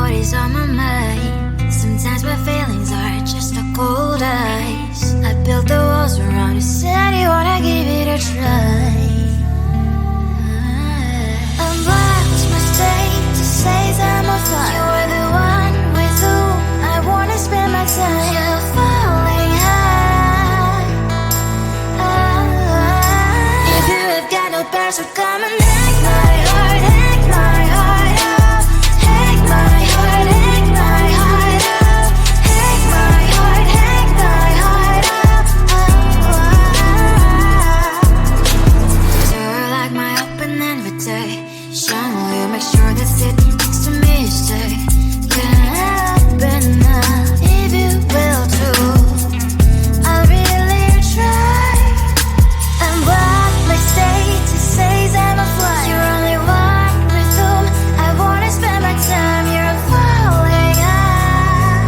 what is on my mind. Sometimes my feelings are just a cold ice. I built the walls around you, said you wanna give it a try. I'm lost, mistake to say I'm a fly. You are the one with whom I wanna spend my time. You're falling high. If you have got no powers, so come and hack my heart, hack my heart up. Hack my heart, hack my heart up. Hack my heart, hack my heart up. You're like my open invitation. Will you make sure that sitting next to me you stay? Can happen now, if you will too. I'll really try. And what my state to say I'm a fly. You're only one with whom I wanna spend my time. You're falling high.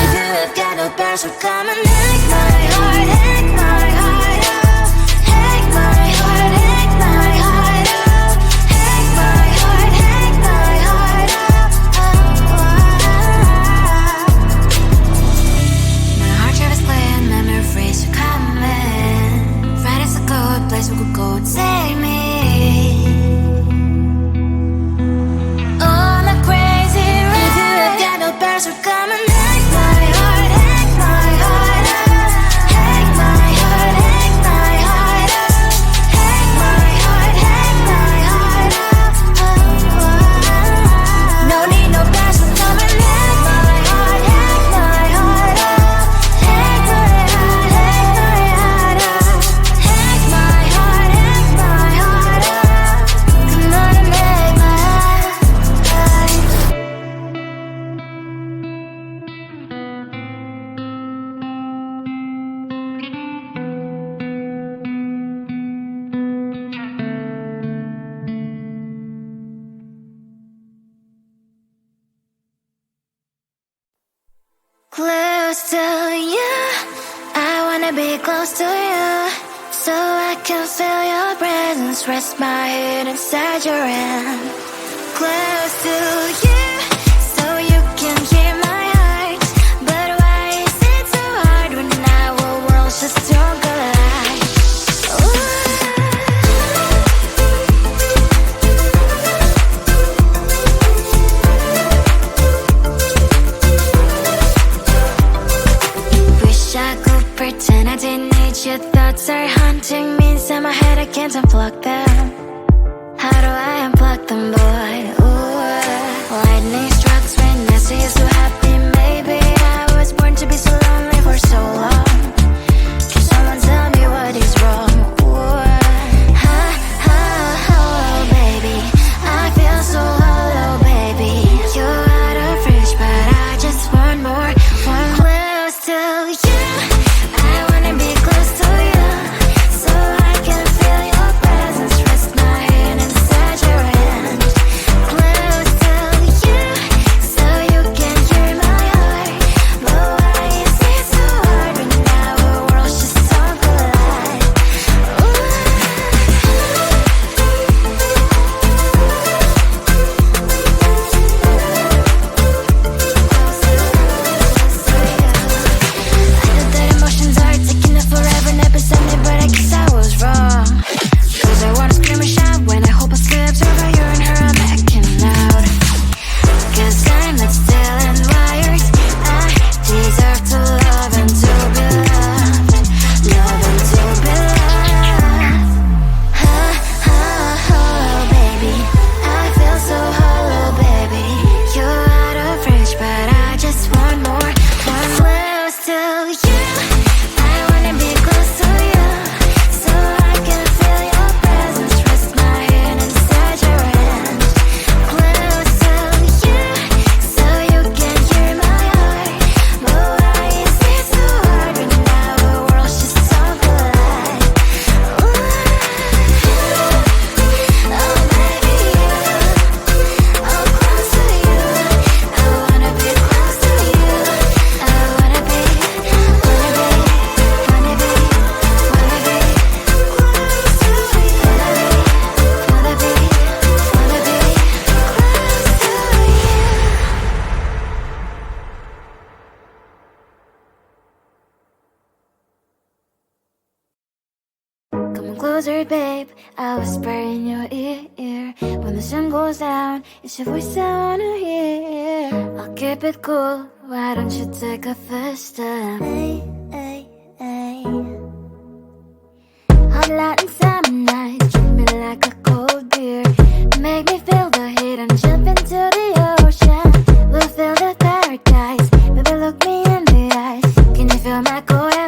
If you have got no powers, so come and hack my heart, hack my heart up. Hack my heart, hack my heart up. Hack my heart, hack my heart up. My heart travels playing memories are coming. Friday's a good place we could go, take me on a crazy ride. If you have got no powers, so come and hack my heart, hack my heart up. Hack my heart, hack my heart up. Hack my heart, hack my heart up. No need no powers, so come and hack my heart, hack my heart up. Hack my heart, hack my heart up. Hack my heart, hack my heart up. Come on and make my heart. Close to you, I wanna be close to you, so I can feel your presence. Rest my head inside your hand. Close to you, so you can hear my heart. But why is it so hard when our worlds just don't collide? Wish I could pretend I didn't need your thoughts are haunting me inside my head. I can't unplug them. How do I unplug them, boy? Ooh, lightning strikes when I see you so happy. Maybe I was born to be so lonely for so long. Can someone tell me what is wrong? Ooh, oh, baby, I feel so hollow, baby. You're out of reach, but I just want more. One close to you, I wanna be close to you, so I can feel your presence. desert, babe. I'll whisper in your ear. When the sun goes down, it's your voice I wanna hear. I'll keep it cool, why don't you take a first step? Hey, hey, hey. Hot Latin summer nights, treat me like a cold beer. Make me feel the heat and jump into the ocean. We'll feel the paradise, baby look me in the eyes. Can you feel my corazón?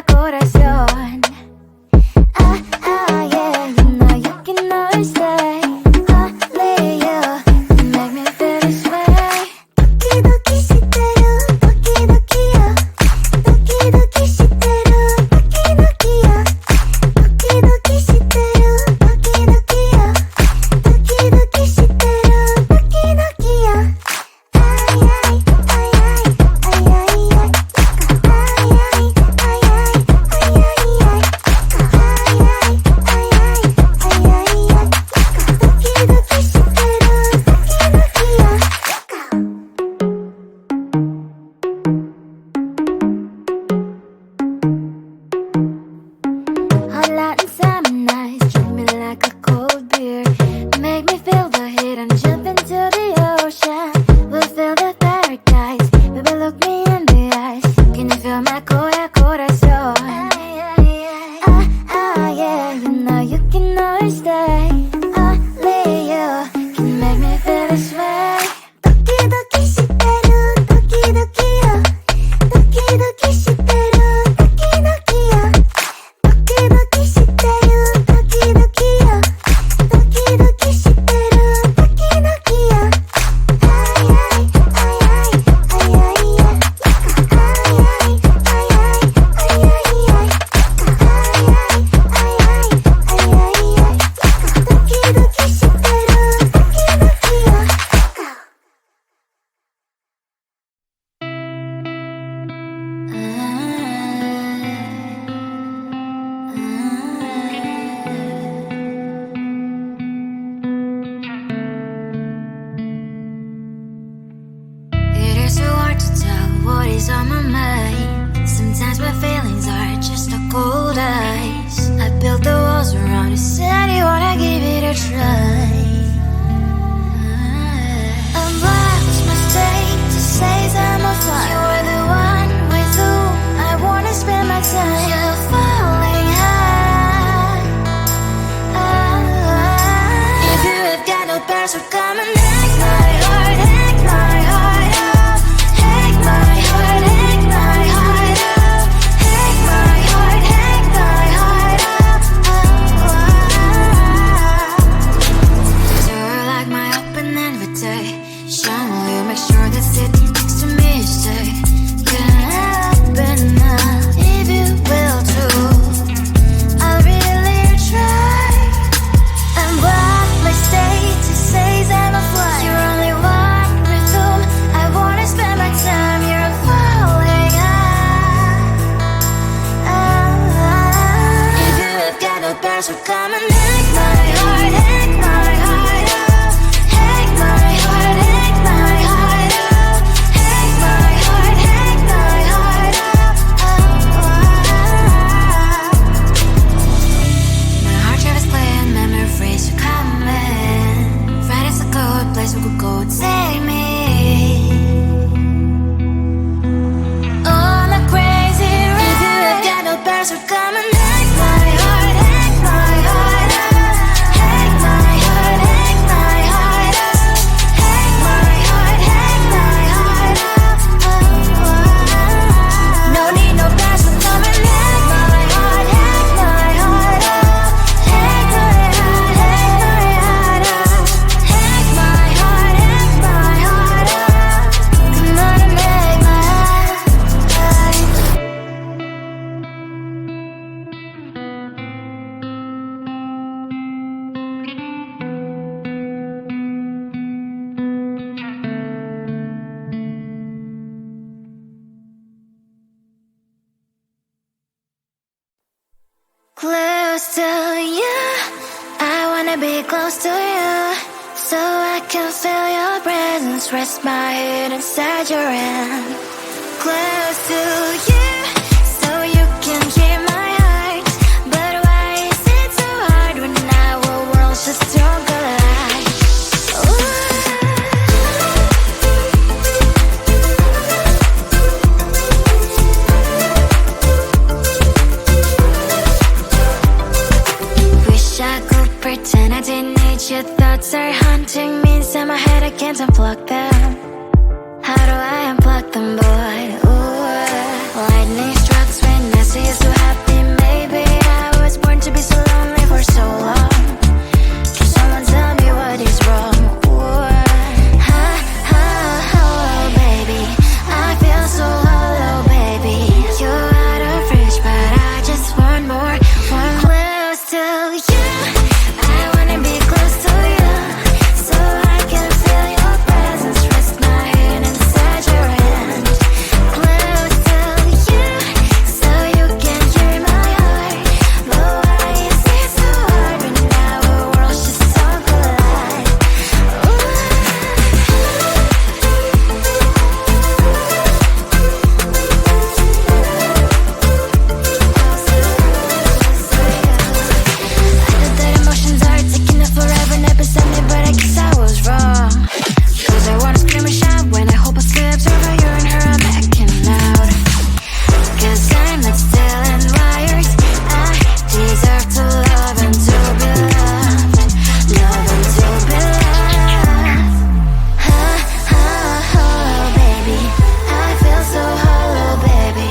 Yeah, you know you can always stay. Only you can make me feel this way. Doki doki shiteru, doki doki yo. Doki doki shiteru, doki doki yo. Doki doki shiteru, doki doki yo. Doki doki shiteru, doki doki yo. Ay ay ay ay ay ay ay. Ay ay ay ay ay ay ay. Hot Latin summer nights, treat me like a cold beer. Make me feel the heat and jump into the ocean. We'll feel the paradise, baby look me in the eyes. Can you feel my corazón? Yeah, you know you can always stay. Only you can make me feel this way. Doki doki shiteru, doki doki yo. Doki doki shiteru, doki doki yo. Doki doki shiteru, doki doki yo. Doki doki shiteru, doki doki yo. Ay ay ay ay ay ay ay. Ay ay ay ay ay ay ay. Ay ay ay ay ay ay. Doki doki shiteru, doki doki yo. It is so hard to tell what is on my mind. Sometimes my feelings are just a cold ice. I built the walls around you, said you wanna give it a try. I'm lost, mistake to say I'm a fly. You're the one with whom I wanna spend my time. You're falling high. If you have got no password, come and hack my heart, hack my heart out. Hack my heart, hack my heart out. Hack my heart, hack my heart out. So you're like my open invitation. Will you make sure that sitting next to me stay? Can happen now, if you will too. I'll really try. And what my state to say I'm a fly. You're only one with whom I wanna spend my time. You're falling high. If you have got no password, come and hack my heart, hack my heart out. Hack my heart, hack my heart out. Hack my heart, hack my heart out. My heart drive is clear and memories are coming. Friday's a good place we could go and take me. On a crazy ride. If you have got no password, come and hack my heart, hack my heart out. Hack my heart, hack my heart out. Hack my heart, hack my heart out. No need no password, come and hack my heart, hack my heart out. Hack my heart, hack my heart out. Hack my heart, hack my heart out. Come on and make my heart. Close to you, I wanna be close to you, so I can feel your presence. Rest my head inside your hand. Close to you, so you can hear my heart. But why is it so hard when my head, I can't unplug them. How do I unplug them, boy? Ooh, lightning strikes when I see you so happy. Maybe I was born to be so lonely for so long. Can someone tell me what is wrong? Ooh, oh, baby, I feel so hollow, baby. You're out of reach, but I just want more, want close to you. I wanna be close to you, so I can feel your presence. Rest my hand inside your hand. Close to you, so you can hear my heart. But why is it so hard when our worlds just so collide? I know that emotions are taking up forever, never sent me, but I guess I was wrong. Cause I wanna scream and shout when I hope I still observe how you and her are backing out. Cause I'm not stealing wires. I deserve to love and to be loved. Love and to be loved. Oh, baby, I feel so hollow, baby.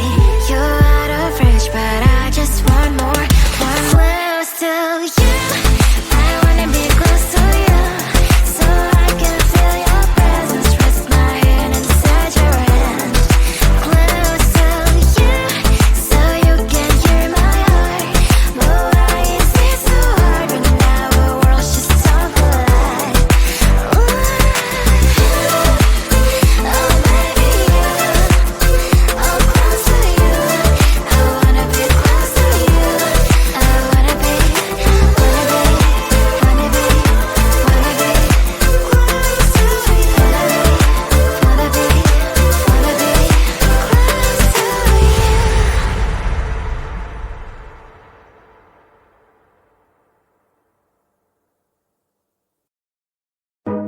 You're out of reach, but I just want more, want close to you. I wanna be close to you, so I can feel your presence. Rest my hand inside your hand. Close to you, so you can hear my heart. But why is it so hard when our worlds just so collide? Oh, baby, oh, close to you. I wanna be close to you. I wanna be, wanna be, wanna be, wanna be close to you. Wanna be, wanna be close to you.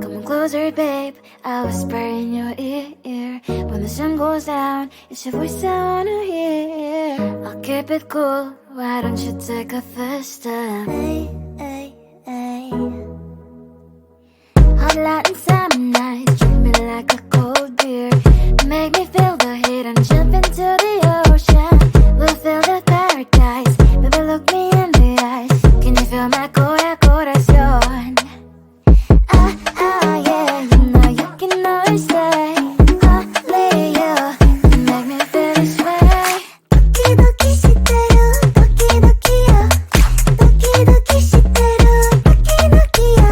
Come closer, babe. I'll whisper in your ear. When the sun goes down, it's your voice I wanna hear. I'll keep it cool. Why don't you take a first step? Hey, hey, hey. Hot light and summer nights, treat me like a cold beer. Make me feel the heat and jump into the ocean. We'll feel the paradise. Baby, look me in the eyes. Can you feel my corazón? Yeah, you know you can always stay. Only you can make me feel this way. Doki doki shiteru, doki doki yo. Doki doki shiteru, doki doki yo.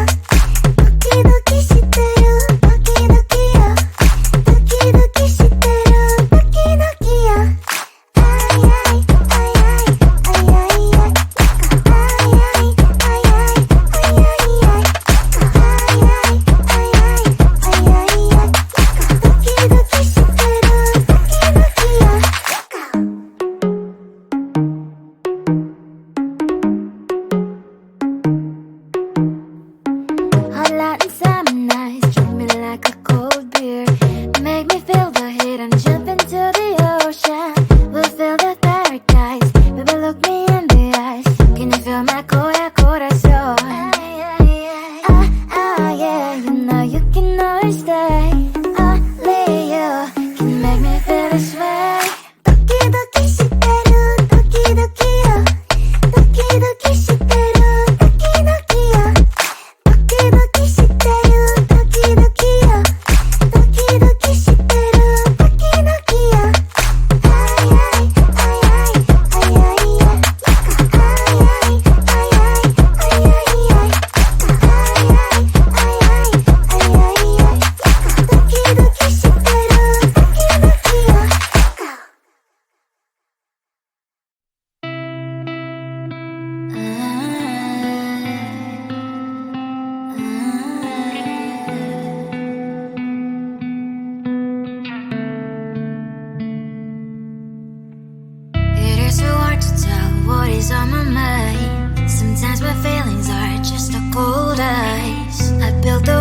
Doki doki shiteru, doki doki yo. Doki doki shiteru, doki doki yo. Ay ay ay ay ay ay ay. Ay ay ay ay ay ay ay. Hot light and summer nights, treat me like a cold beer. Make me feel the heat and jump into the ocean. We'll feel the paradise. Baby, look me in the eyes. Can you feel my corazón? Yeah, you know you can always stay. Only you can make me feel this way. Doki doki shiteru, doki doki yo. Doki doki shiteru, doki doki yo. Doki doki shiteru, doki doki yo. Doki doki shiteru, doki doki yo. Ay ay ay ay ay ay ay. Ay ay ay ay ay ay ay. Ay ay ay ay ay ay ay. Doki doki shiteru, doki doki yo. It is so hard to tell what is on my mind. Sometimes my feelings are just a cold ice. I built the